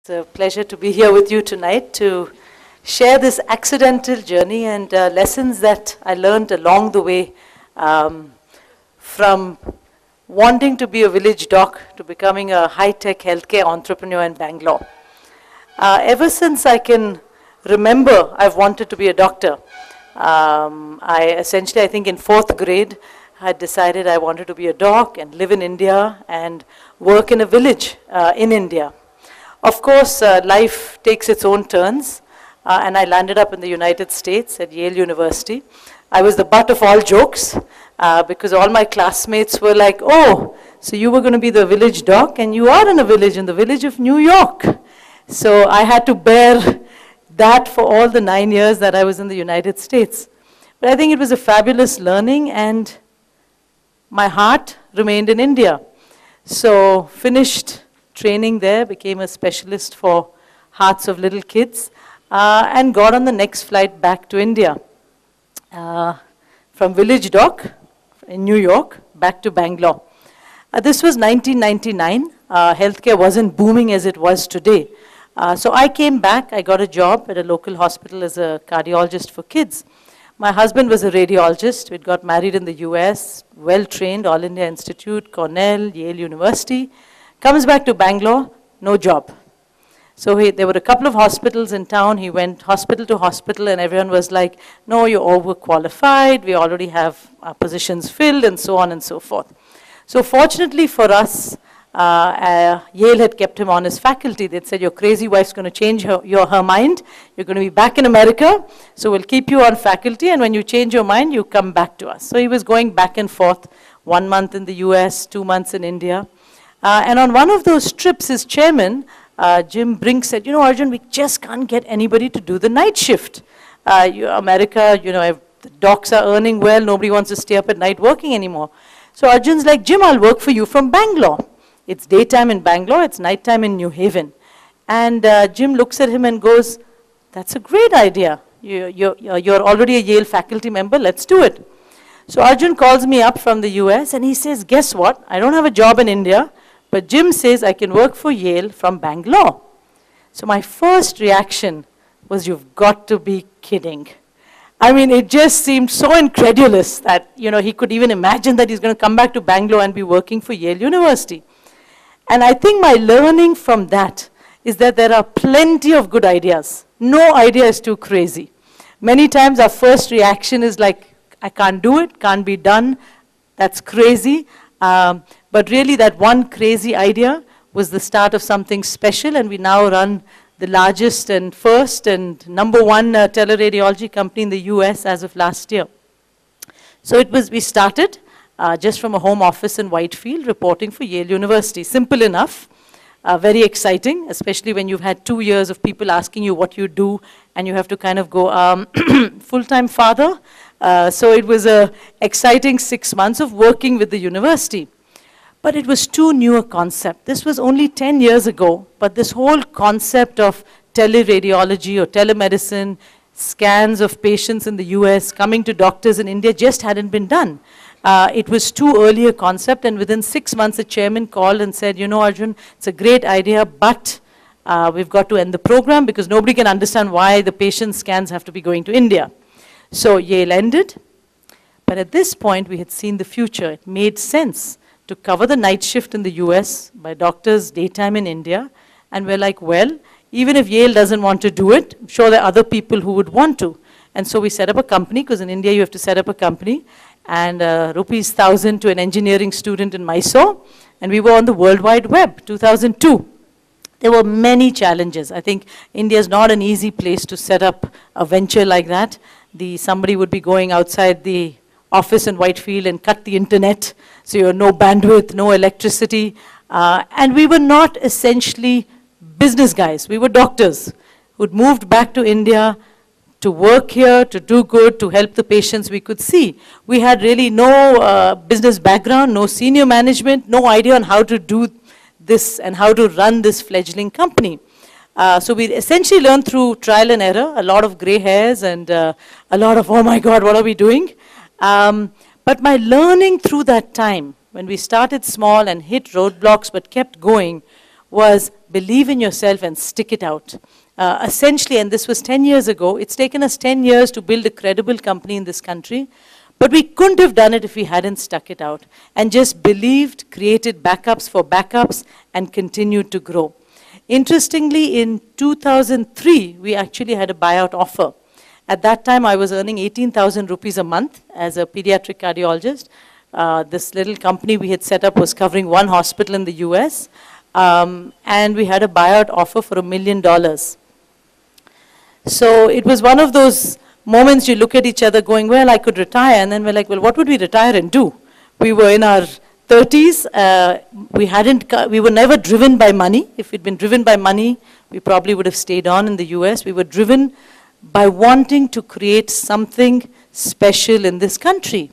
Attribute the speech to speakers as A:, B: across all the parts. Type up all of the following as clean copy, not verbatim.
A: It's a pleasure to be here with you tonight to share this accidental journey and lessons that I learned along the way from wanting to be a village doc to becoming a high-tech healthcare entrepreneur in Bangalore. Ever since I can remember, I've wanted to be a doctor. I think in 4th grade, I decided I wanted to be a doc and live in India and work in a village in India. Of course, life takes its own turns, and I landed up in the United States at Yale University. I was the butt of all jokes because all my classmates were like, oh, so you were going to be the village doc, and you are in the village of New York. So I had to bear that for all the 9 years that I was in the United States. But I think it was a fabulous learning, and my heart remained in India. So finished training there, became a specialist for hearts of little kids, and got on the next flight back to India. From village doc in New York, back to Bangalore. This was 1999. Healthcare wasn't booming as it was today. So I came back, I got a job at a local hospital as a cardiologist for kids. My husband was a radiologist. We'd got married in the US, well-trained, All India Institute, Cornell, Yale University. Comes back to Bangalore, no job. So there were a couple of hospitals in town. He went hospital to hospital, and everyone was like, no, you're overqualified. We already have our positions filled, and so on and so forth. So fortunately for us, Yale had kept him on his faculty. They'd said, your crazy wife's going to change her mind. You're going to be back in America, so we'll keep you on faculty, and when you change your mind, you come back to us. So he was going back and forth, 1 month in the US, 2 months in India. And on one of those trips, his chairman, Jim Brink, said, you know, Arjun, we just can't get anybody to do the night shift. America, you know, the docs are earning well. Nobody wants to stay up at night working anymore. So Arjun's like, Jim, I'll work for you from Bangalore. It's daytime in Bangalore. It's nighttime in New Haven. And Jim looks at him and goes, that's a great idea. You're already a Yale faculty member. Let's do it. So Arjun calls me up from the US, and he says, guess what? I don't have a job in India. But Jim says I can work for Yale from Bangalore. So my first reaction was, you've got to be kidding. I mean, it just seemed so incredulous that, you know, he could even imagine that he's going to come back to Bangalore and be working for Yale University. And I think my learning from that is that there are plenty of good ideas. No idea is too crazy. Many times our first reaction is like, I can't do it, can't be done, that's crazy. But really that one crazy idea was the start of something special, and we now run the largest and first and #1 teleradiology company in the US as of last year. So we started just from a home office in Whitefield, reporting for Yale University. Simple enough, very exciting, especially when you've had 2 years of people asking you what you do, and you have to kind of go, full-time father. So it was an exciting 6 months of working with the university. But it was too new a concept. This was only 10 years ago, but this whole concept of teleradiology or telemedicine, scans of patients in the US, coming to doctors in India just hadn't been done. It was too early a concept, and within 6 months, the chairman called and said, you know, Arjun, it's a great idea, but we've got to end the program because nobody can understand why the patient scans have to be going to India. So Yale ended, but at this point, we had seen the future. It made sense to cover the night shift in the US by doctors daytime in India. And we're like, well, even if Yale doesn't want to do it, I'm sure there are other people who would want to. And so we set up a company, because in India you have to set up a company, and rupees 1,000 to an engineering student in Mysore. And we were on the World Wide Web, 2002. There were many challenges. I think India is not an easy place to set up a venture like that. Somebody would be going outside the office in Whitefield and cut the internet, so you have no bandwidth, no electricity. And we were not essentially business guys. We were doctors who'd moved back to India to work here, to do good, to help the patients we could see. We had really no business background, no senior management, no idea on how to do this and how to run this fledgling company. So we essentially learned through trial and error, a lot of gray hairs and a lot of, oh my God, what are we doing? But my learning through that time, when we started small and hit roadblocks but kept going, was believe in yourself and stick it out. Essentially, and this was 10 years ago, it's taken us 10 years to build a credible company in this country, but we couldn't have done it if we hadn't stuck it out and just believed, created backups for backups, and continued to grow. Interestingly, in 2003, we actually had a buyout offer. At that time, I was earning 18,000 rupees a month as a pediatric cardiologist. This little company we had set up was covering one hospital in the US, and we had a buyout offer for $1 million. So it was one of those moments you look at each other going, well, I could retire, and then we're like, well, what would we retire and do? We were in our 30s, we were never driven by money. If we'd been driven by money, we probably would have stayed on in the US. We were driven by wanting to create something special in this country.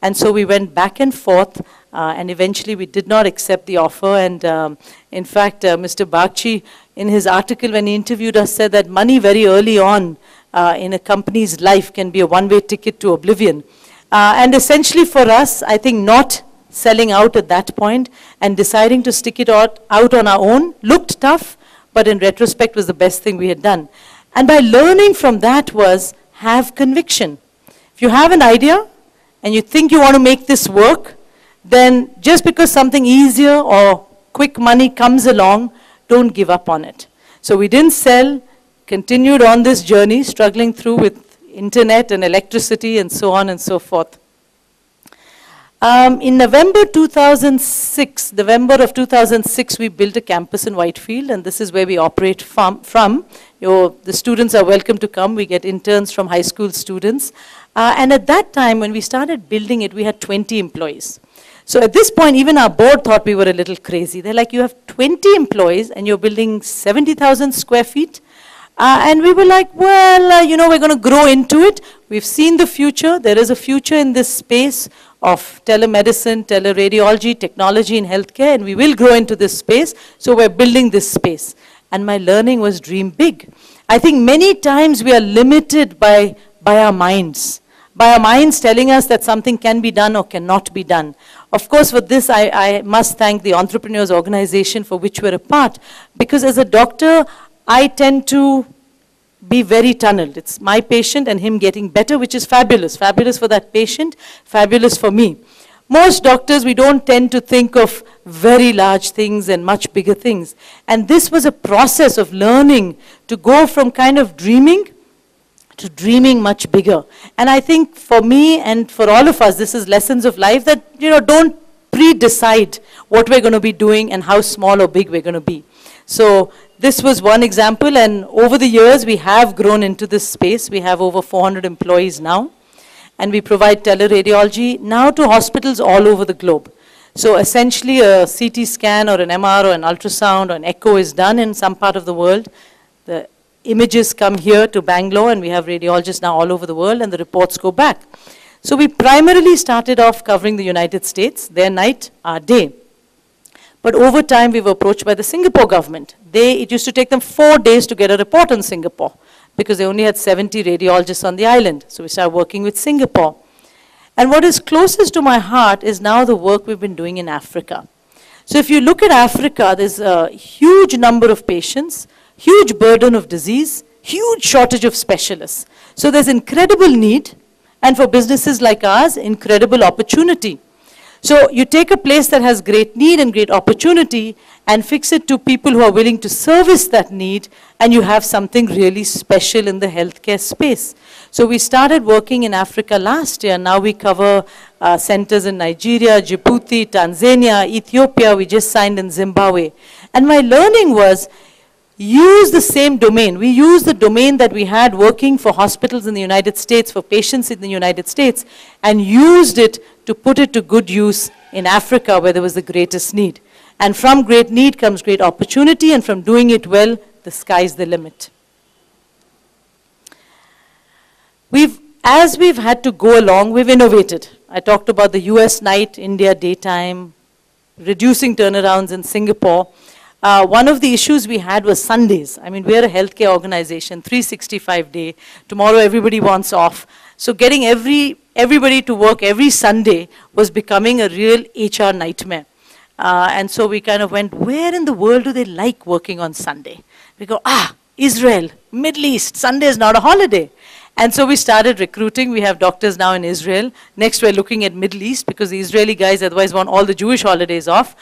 A: And so we went back and forth, and eventually we did not accept the offer. And in fact, Mr. Bagchi, in his article when he interviewed us, said that money very early on in a company's life can be a one-way ticket to oblivion. And essentially for us, I think not selling out at that point and deciding to stick it out on our own looked tough, but in retrospect was the best thing we had done. And by learning from that was have conviction. If you have an idea and you think you want to make this work, then just because something easier or quick money comes along, don't give up on it. So we didn't sell, continued on this journey, struggling through with internet and electricity and so on and so forth. In November of 2006, we built a campus in Whitefield, and this is where we operate from. The students are welcome to come. We get interns from high school students. And at that time, when we started building it, we had 20 employees. So at this point, even our board thought we were a little crazy. They're like, you have 20 employees, and you're building 70,000 square feet? And we were like, well, you know, we're going to grow into it. We've seen the future. There is a future in this space of telemedicine, teleradiology, technology in healthcare, and we will grow into this space. So we're building this space. And my learning was dream big. I think many times we are limited by our minds. By our minds telling us that something can be done or cannot be done. Of course, for this, I must thank the Entrepreneurs Organization for which we're a part. Because as a doctor, I tend to be very tunneled. It's my patient and him getting better, which is fabulous. Fabulous for that patient, fabulous for me. Most doctors, we don't tend to think of very large things and much bigger things. And this was a process of learning to go from kind of dreaming to dreaming much bigger. And I think for me and for all of us, this is lessons of life that, you know, don't pre-decide what we're going to be doing and how small or big we're going to be. So this was one example, and over the years we have grown into this space. We have over 400 employees now, and we provide teleradiology now to hospitals all over the globe. So essentially a CT scan or an MR or an ultrasound or an echo is done in some part of the world. The images come here to Bangalore, and we have radiologists now all over the world, and the reports go back. So we primarily started off covering the United States, their night, our day. But over time, we were approached by the Singapore government. It used to take them 4 days to get a report on Singapore because they only had 70 radiologists on the island. So we started working with Singapore. And what is closest to my heart is now the work we've been doing in Africa. So if you look at Africa, there's a huge number of patients, huge burden of disease, huge shortage of specialists. So there's incredible need, and for businesses like ours, incredible opportunity. So you take a place that has great need and great opportunity and fix it to people who are willing to service that need, and you have something really special in the healthcare space. So we started working in Africa last year. Now we cover centers in Nigeria, Djibouti, Tanzania, Ethiopia. We just signed in Zimbabwe. And my learning was, use the same domain. We use the domain that we had working for hospitals in the United States, for patients in the United States, and used it to put it to good use in Africa where there was the greatest need. And from great need comes great opportunity, and from doing it well, the sky's the limit. As we've had to go along, we've innovated. I talked about the US night, India daytime, reducing turnarounds in Singapore. One of the issues we had was Sundays. I mean, we're a healthcare organization, 365 day. Tomorrow everybody wants off. So getting everybody to work every Sunday was becoming a real HR nightmare. And so we kind of went, where in the world do they like working on Sunday? We go, Israel, Middle East, Sunday is not a holiday. And so we started recruiting. We have doctors now in Israel. Next, we're looking at Middle East because the Israeli guys otherwise want all the Jewish holidays off.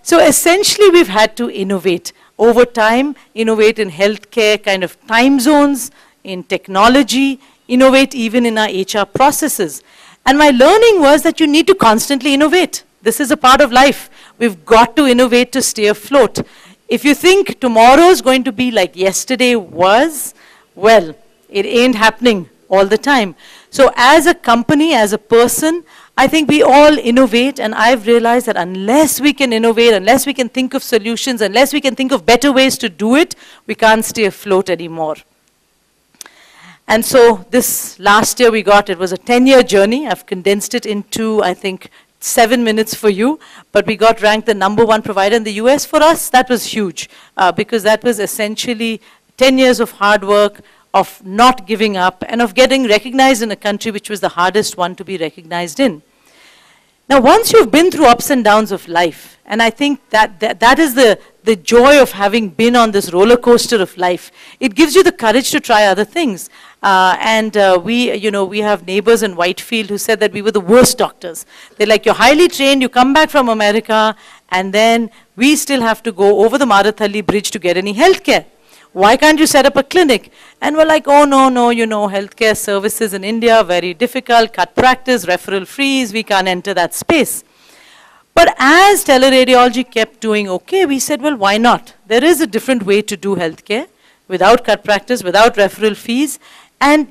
A: So essentially, we've had to innovate. Over time, innovate in healthcare kind of time zones, in technology, innovate even in our HR processes. And my learning was that you need to constantly innovate. This is a part of life. We've got to innovate to stay afloat. If you think tomorrow is going to be like yesterday was, well, it ain't happening all the time. So as a company, as a person, I think we all innovate, and I've realized that unless we can innovate, unless we can think of solutions, unless we can think of better ways to do it, we can't stay afloat anymore. And so this last year it was a 10-year journey. I've condensed it into, I think, 7 minutes for you, but we got ranked the #1 provider in the US. For us, that was huge, because that was essentially 10 years of hard work, of not giving up, and of getting recognized in a country which was the hardest one to be recognized in. Now, once you've been through ups and downs of life, and I think that is the joy of having been on this roller coaster of life, it gives you the courage to try other things. We have neighbors in Whitefield who said that we were the worst doctors. They're like, you're highly trained, you come back from America, and then we still have to go over the Marathalli Bridge to get any health care. Why can't you set up a clinic? And we're like, oh, no, healthcare services in India, very difficult, cut practice, referral fees, we can't enter that space. But as teleradiology kept doing okay, we said, well, why not? There is a different way to do healthcare without cut practice, without referral fees, and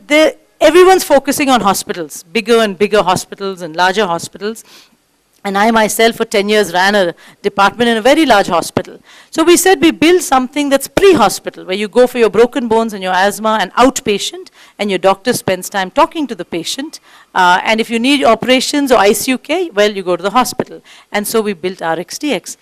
A: everyone's focusing on hospitals, bigger and bigger hospitals and larger hospitals. And I myself for 10 years ran a department in a very large hospital. So we said we build something that's pre-hospital, where you go for your broken bones and your asthma and outpatient, and your doctor spends time talking to the patient. And if you need operations or ICU care, well, you go to the hospital. And so we built RxDX.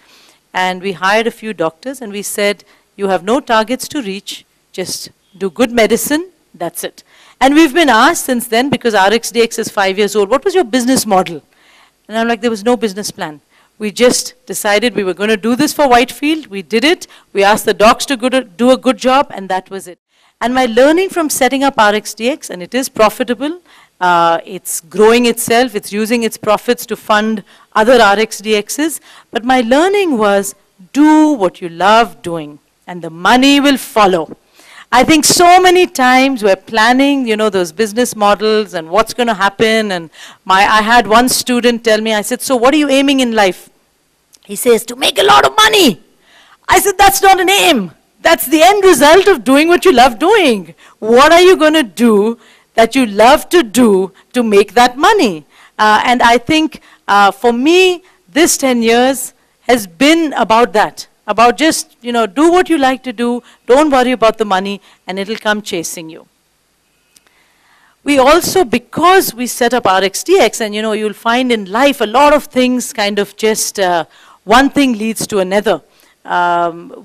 A: And we hired a few doctors, and we said, you have no targets to reach, just do good medicine, that's it. And we've been asked since then, because RxDX is 5 years old, what was your business model? And I'm like, there was no business plan. We just decided we were going to do this for Whitefield. We did it. We asked the docs to do a good job, and that was it. And my learning from setting up RxDX, and it is profitable, it's growing itself, it's using its profits to fund other RxDXs, but my learning was, do what you love doing, and the money will follow. I think so many times we're planning, those business models and what's going to happen. And I had one student tell me, I said, so what are you aiming in life? He says, to make a lot of money. I said, that's not an aim. That's the end result of doing what you love doing. What are you going to do that you love to do to make that money? And I think for me, this 10 years has been about that. About just, do what you like to do, don't worry about the money, and it'll come chasing you. We also, because we set up RxDX, and you'll find in life a lot of things kind of just, one thing leads to another.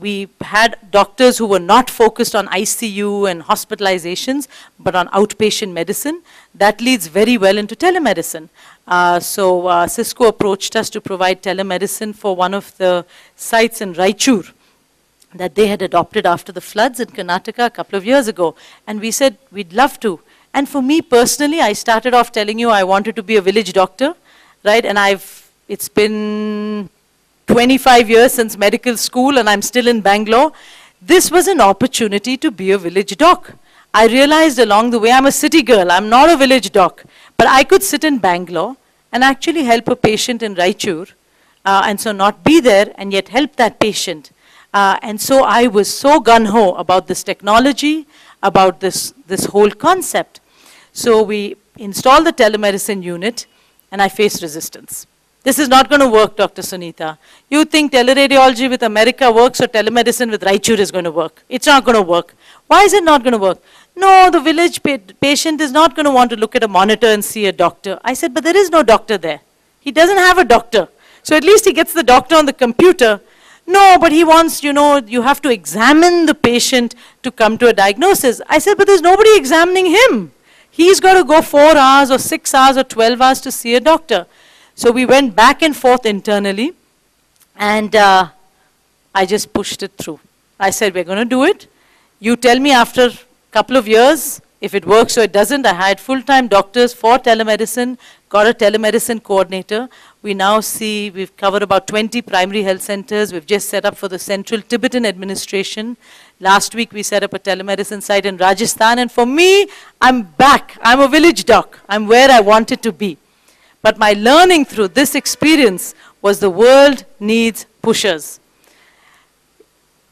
A: We had doctors who were not focused on ICU and hospitalizations, but on outpatient medicine. That leads very well into telemedicine. So Cisco approached us to provide telemedicine for one of the sites in Raichur that they had adopted after the floods in Karnataka a couple of years ago. And we said, we'd love to. And for me personally, I started off telling you I wanted to be a village doctor, right? And it's been 25 years since medical school, and I'm still in Bangalore. This was an opportunity to be a village doc. I realized along the way, I'm a city girl, I'm not a village doc, but I could sit in Bangalore and actually help a patient in Raichur, and so not be there and yet help that patient. And so I was so gung-ho about this technology, about this whole concept. So we installed the telemedicine unit, and I faced resistance. This is not going to work, Dr. Sunita. You think teleradiology with America works or telemedicine with Raichur is going to work. It's not going to work. Why is it not going to work? No, the village patient is not going to want to look at a monitor and see a doctor. I said, but there is no doctor there. He doesn't have a doctor. So at least he gets the doctor on the computer. No, but he wants, you have to examine the patient to come to a diagnosis. I said, but there's nobody examining him. He's got to go 4 hours or 6 hours or 12 hours to see a doctor. So we went back and forth internally, And I just pushed it through. I said, we're going to do it. You tell me after a couple of years if it works or it doesn't. I hired full-time doctors for telemedicine, got a telemedicine coordinator. We now see we've covered about 20 primary health centers. We've just set up for the Central Tibetan Administration. Last week we set up a telemedicine site in Rajasthan. And for me, I'm back. I'm a village doc. I'm where I wanted to be. But my learning through this experience was the world needs pushers.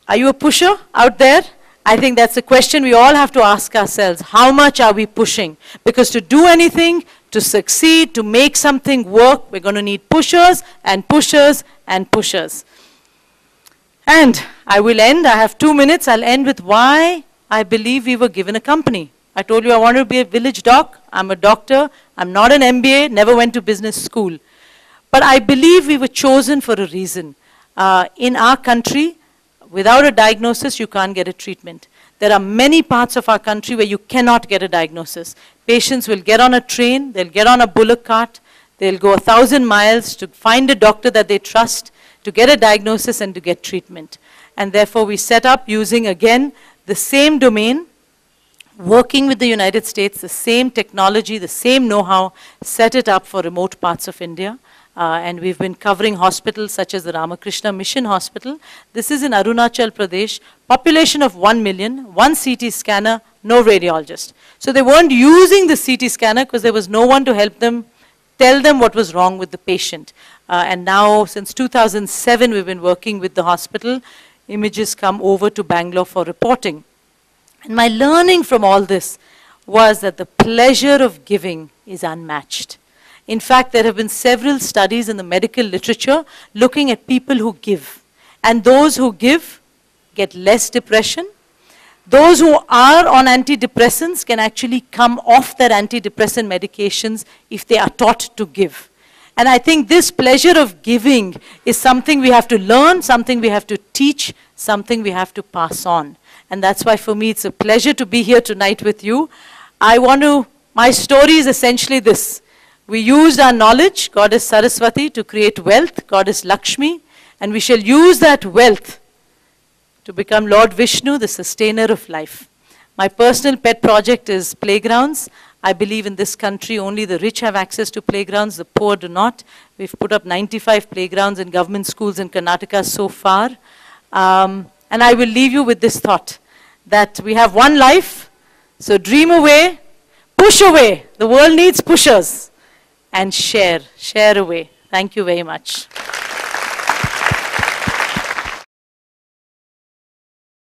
A: Are you a pusher out there? I think that's a question we all have to ask ourselves. How much are we pushing? Because to do anything, to succeed, to make something work, we're going to need pushers and pushers and pushers. And I will end, I have 2 minutes, I'll end with why I believe we were given a company. I told you I wanted to be a village doc. I'm a doctor. I'm not an MBA, never went to business school. But I believe we were chosen for a reason. In our country, without a diagnosis, you can't get a treatment. There are many parts of our country where you cannot get a diagnosis. Patients will get on a train, they'll get on a bullock cart, they'll go 1,000 miles to find a doctor that they trust, to get a diagnosis and to get treatment. And therefore we set up using, again, the same domain, working with the United States, the same technology, the same know-how, set it up for remote parts of India. And we've been covering hospitals such as the Ramakrishna Mission Hospital. This is in Arunachal Pradesh, population of 1 million, 1 CT scanner, no radiologist. So they weren't using the CT scanner because there was no one to help them, tell them what was wrong with the patient. And now, since 2007, we've been working with the hospital. Images come over to Bangalore for reporting. And my learning from all this was that the pleasure of giving is unmatched. In fact, there have been several studies in the medical literature looking at people who give. And those who give get less depression. Those who are on antidepressants can actually come off their antidepressant medications if they are taught to give. And I think this pleasure of giving is something we have to learn, something we have to teach, something we have to pass on. And that's why for me it's a pleasure to be here tonight with you. My story is essentially this. We used our knowledge, Goddess Saraswati, to create wealth, Goddess Lakshmi, and we shall use that wealth to become Lord Vishnu, the sustainer of life. My personal pet project is playgrounds. I believe in this country only the rich have access to playgrounds, the poor do not. We've put up 95 playgrounds in government schools in Karnataka so far. And I will leave you with this thought, that we have one life, so dream away, push away. The world needs pushers. And share away. Thank you very much.